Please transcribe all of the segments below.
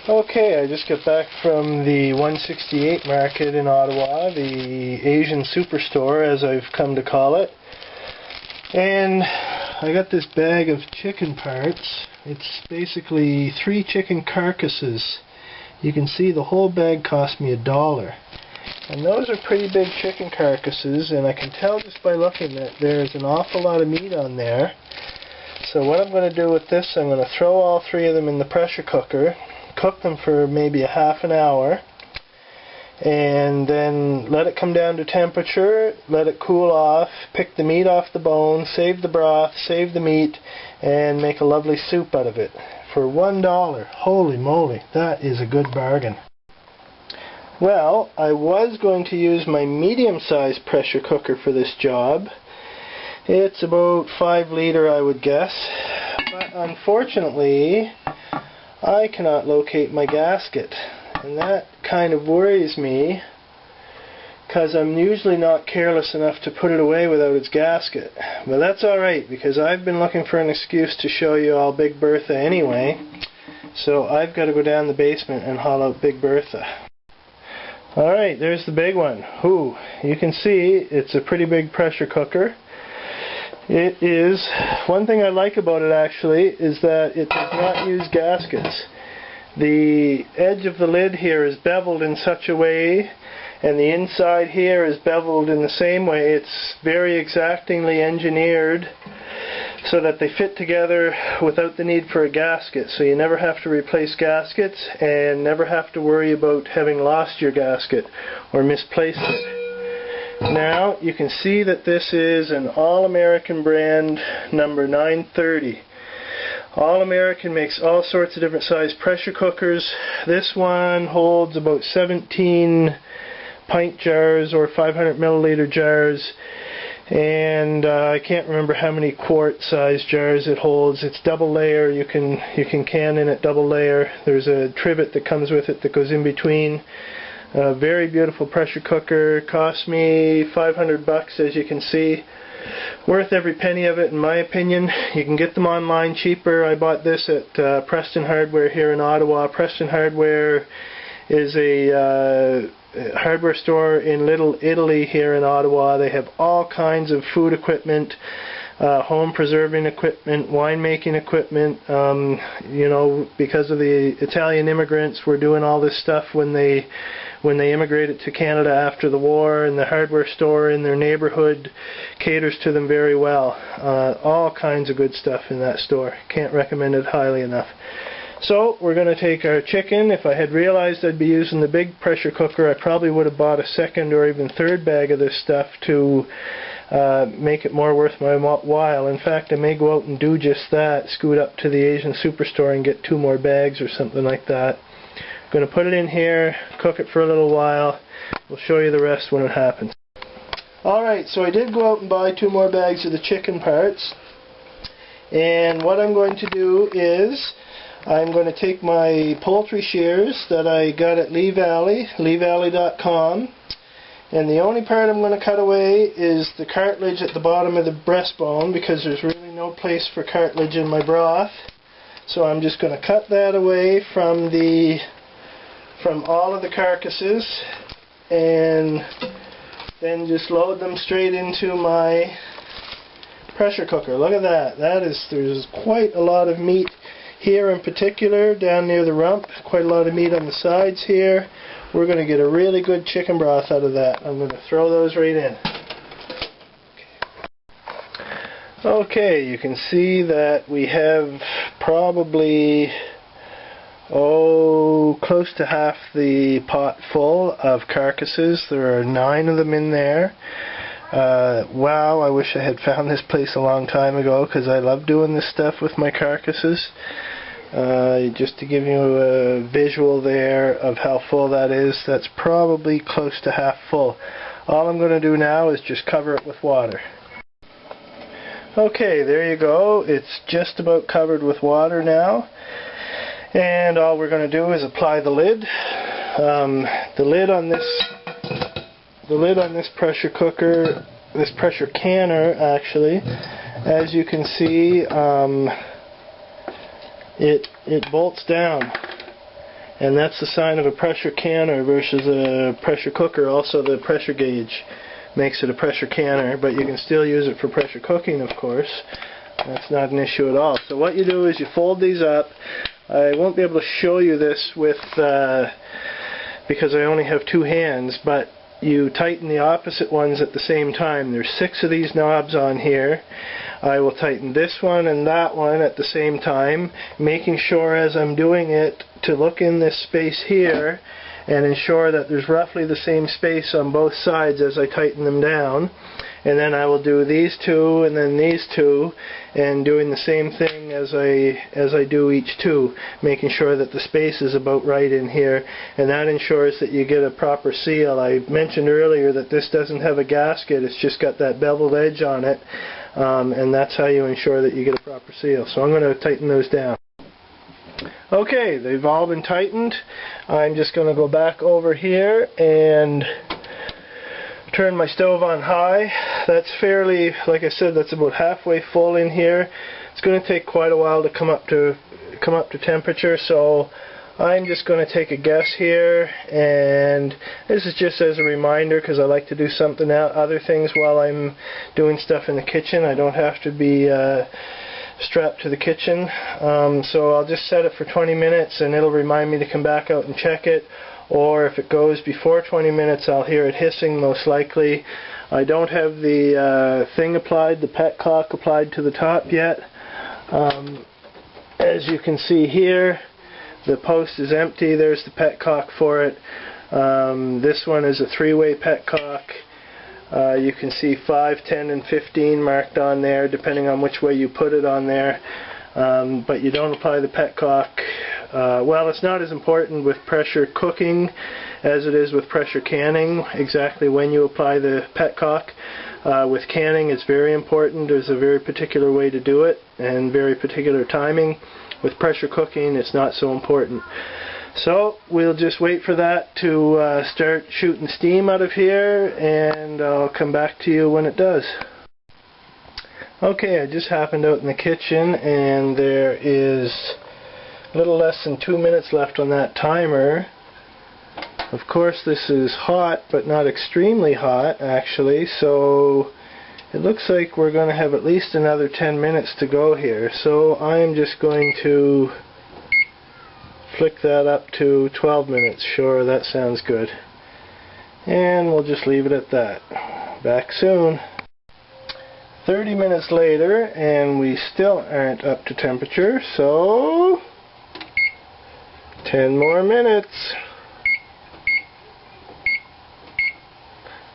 Okay, I just got back from the 168 market in Ottawa, the Asian superstore as I've come to call it. And I got this bag of chicken parts. It's basically 3 chicken carcasses. You can see the whole bag cost me $1. And those are pretty big chicken carcasses, and I can tell just by looking that there's an awful lot of meat on there. So what I'm going to do with this, I'm going to throw all 3 of them in the pressure cooker, cook them for maybe a half an hour, and then let it come down to temperature, let it cool off, pick the meat off the bone, save the broth, save the meat, and make a lovely soup out of it for $1. Holy moly, that is a good bargain. Well, I was going to use my medium-sized pressure cooker for this job. It's about 5 liter, I would guess, but unfortunately I cannot locate my gasket, and that kind of worries me because I'm usually not careless enough to put it away without its gasket. But that's alright, because I've been looking for an excuse to show you all Big Bertha anyway, so I've got to go down the basement and haul out Big Bertha. Alright, there's the big one. Ooh, you can see it's a pretty big pressure cooker. It is, one thing I like about it actually is that it does not use gaskets. The edge of the lid here is beveled in such a way, and the inside here is beveled in the same way. It's very exactingly engineered so that they fit together without the need for a gasket. So you never have to replace gaskets and never have to worry about having lost your gasket or misplaced it. Now you can see that this is an All-American brand number 930. All-American makes all sorts of different size pressure cookers. This one holds about 17 pint jars or 500 milliliter jars, and I can't remember how many quart size jars it holds. It's double layer. You can can in it double layer. There's a trivet that comes with it that goes in between. A very beautiful pressure cooker. Cost me $500, as you can see. Worth every penny of it, in my opinion. You can get them online cheaper. I bought this at Preston Hardware here in Ottawa. Preston Hardware is a hardware store in Little Italy here in Ottawa. They have all kinds of food equipment, home preserving equipment, winemaking equipment. You know, because of the Italian immigrants were doing all this stuff when they immigrated to Canada after the war, and the hardware store in their neighborhood caters to them very well. All kinds of good stuff in that store. Can't recommend it highly enough. So we're going to take our chicken. If I had realized I'd be using the big pressure cooker, I probably would have bought a second or even third bag of this stuff to make it more worth my while. In fact, I may go out and do just that, scoot up to the Asian superstore and get 2 more bags or something like that. I'm going to put it in here, cook it for a little while. We'll show you the rest when it happens. Alright, so I did go out and buy 2 more bags of the chicken parts. And what I'm going to do is I'm going to take my poultry shears that I got at Lee Valley, leevalley.com, and the only part I'm going to cut away is the cartilage at the bottom of the breastbone, because there's really no place for cartilage in my broth. So I'm just going to cut that away from all of the carcasses, and then just load them straight into my pressure cooker. Look at that. There's quite a lot of meat here in particular, down near the rump. Quite a lot of meat on the sides here. We're going to get a really good chicken broth out of that. I'm going to throw those right in. Okay, you can see that we have probably close to half the pot full of carcasses. There are 9 of them in there. Wow, I wish I had found this place a long time ago, because I love doing this stuff with my carcasses. Just to give you a visual there of how full that is, that's probably close to half full. All I'm going to do now is just cover it with water. Okay, there you go. It's just about covered with water now. And all we're going to do is apply the lid. The lid on this pressure cooker, this pressure canner actually, as you can see, it bolts down. and that's the sign of a pressure canner versus a pressure cooker. Also, the pressure gauge makes it a pressure canner, but you can still use it for pressure cooking, of course. That's not an issue at all. So what you do is you fold these up. I won't be able to show you this with because I only have two hands, but you tighten the opposite ones at the same time. There's 6 of these knobs on here. I will tighten this one and that one at the same time, making sure as I'm doing it to look in this space here and ensure that there's roughly the same space on both sides as I tighten them down. And then I will do these 2 and then these 2, and doing the same thing as I do each 2, making sure that the space is about right in here, and that ensures that you get a proper seal. I mentioned earlier that this doesn't have a gasket, it's just got that beveled edge on it, and that's how you ensure that you get a proper seal. So I'm going to tighten those down. Okay, they've all been tightened. I'm just going to go back over here and turn my stove on high. That's fairly, like I said, that's about halfway full in here. It's going to take quite a while to come up to temperature, so I'm just going to take a guess here, and this is just as a reminder because I like to do something other things while I'm doing stuff in the kitchen. I don't have to be strapped to the kitchen, so I'll just set it for 20 minutes and it'll remind me to come back out and check it. Or if it goes before 20 minutes, I'll hear it hissing most likely. I don't have the thing applied, the petcock applied to the top yet. As you can see here, the post is empty. There's the petcock for it. This one is a 3-way petcock. You can see 5, 10, and 15 marked on there, depending on which way you put it on there. But you don't apply the petcock. Well, it's not as important with pressure cooking as it is with pressure canning, exactly when you apply the petcock. With canning, it's very important. There's a very particular way to do it and very particular timing. With pressure cooking, it's not so important. So we'll just wait for that to start shooting steam out of here, and I'll come back to you when it does. Okay, I just happened out in the kitchen, and there is a little less than 2 minutes left on that timer. Of course, this is hot, but not extremely hot, actually, so it looks like we're going to have at least another 10 minutes to go here. So I'm just going to flick that up to 12 minutes. Sure, that sounds good. And we'll just leave it at that. Back soon. 30 minutes later, and we still aren't up to temperature, so 10 more minutes.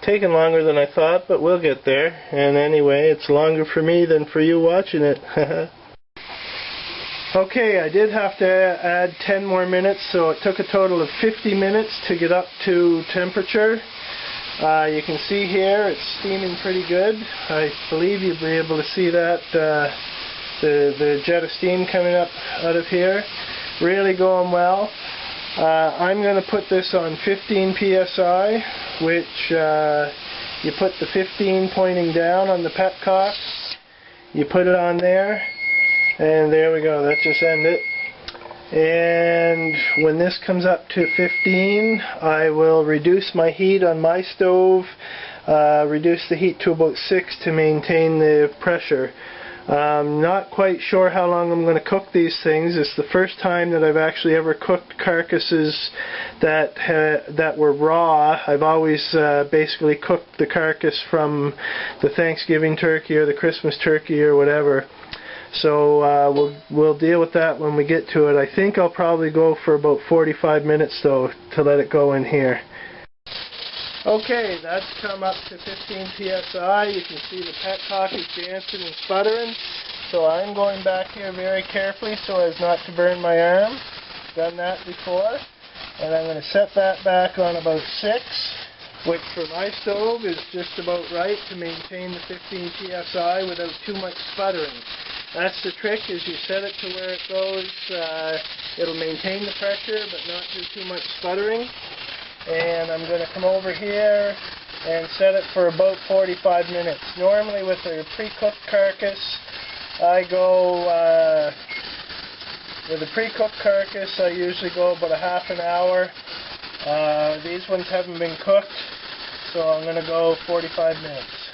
Taking longer than I thought, but we'll get there. And anyway, it's longer for me than for you watching it. Okay, I did have to add 10 more minutes, so it took a total of 50 minutes to get up to temperature. You can see here it's steaming pretty good. I believe you'll be able to see that the jet of steam coming up out of here. Really going well. I'm going to put this on 15 psi, which you put the 15 pointing down on the petcock. You put it on there, and there we go. That just ended it. And when this comes up to 15, I will reduce my heat on my stove, reduce the heat to about 6 to maintain the pressure. Not quite sure how long I'm going to cook these things. It's the first time that I've actually ever cooked carcasses that were raw. I've always basically cooked the carcass from the Thanksgiving turkey or the Christmas turkey or whatever. So we'll deal with that when we get to it. I think I'll probably go for about 45 minutes though to let it go in here. Okay, that's come up to 15 psi. You can see the petcock is dancing and sputtering. So I'm going back here very carefully so as not to burn my arm. Done that before. And I'm going to set that back on about 6, which for my stove is just about right to maintain the 15 psi without too much sputtering. That's the trick, is you set it to where it goes, it'll maintain the pressure but not do too much sputtering. And I'm going to come over here and set it for about 45 minutes. Normally with a pre-cooked carcass, I go With a pre-cooked carcass, I usually go about a half an hour. These ones haven't been cooked, so I'm going to go 45 minutes.